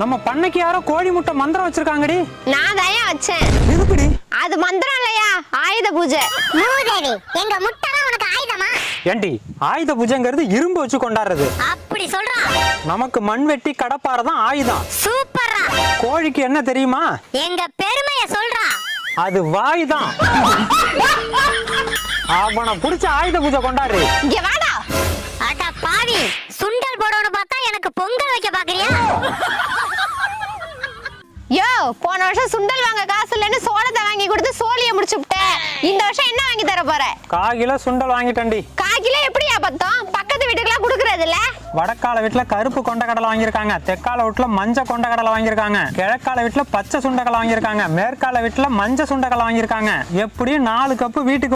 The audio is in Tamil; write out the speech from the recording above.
நம்ம பண்ணைக்கு யாரோ கோழி முட்டை மந்திரம் வச்சிருக்காங்கடி. நான் தான் வச்சேன். எதுக்குடி? அது மந்திரம் இல்லையா, ஆயுத பூஜை. மூதேவி, எங்க முட்டை தான் உனக்கு ஆயுதமா? ஏண்டி, ஆயுத பூஜைங்கிறது இரும்பு வச்சு கொண்டாடுறது. அப்படி சொல்றா? நமக்கு மண்வெட்டி கடப்பாறை தான் ஆயுதம். சூப்பரா. கோழிக்கு என்ன தெரியுமா? எங்க பெருமைய சொல்றா. அது வாய் தான். அவனை புடிச்ச ஆயுத பூஜை கொண்டாடு. இங்க வாடா. அட பாவி, சுண்டல் போடணும் பார்த்தா எனக்கு பொங்கல் வைக்க பாக்குறியா? யோ, போன வருஷம் சுண்டல் வாங்க காசு இல்லைன்னு சோளத்தை வாங்கி கொடுத்து சோழியை முடிச்சு விட்டேன். இந்த வருஷம் என்ன வாங்கி தர போற? 1/4 கிலோ சுண்டல் வாங்கிட்டேன்டி. 1/4 கிலோ எப்படியா பத்தம்? பக்கத்து வீட்டுக்குலாம் குடுக்கறது இல்ல? வடக்கால வீட்டுல கருப்பு கொண்டக்கடலை வாங்கியிருக்காங்க, தெற்கால வீட்டுல மஞ்ச கொண்டக்கடலை வாங்கியிருக்காங்க, கிழக்கால வீட்டுல பச்சை சுண்டக்கடலை வாங்கியிருக்காங்க, மேற்கால வீட்டுல மஞ்ச சுண்டக்கடலை வாங்கியிருக்காங்க. எப்படியும் 4 கப்பு வீட்டுக்கு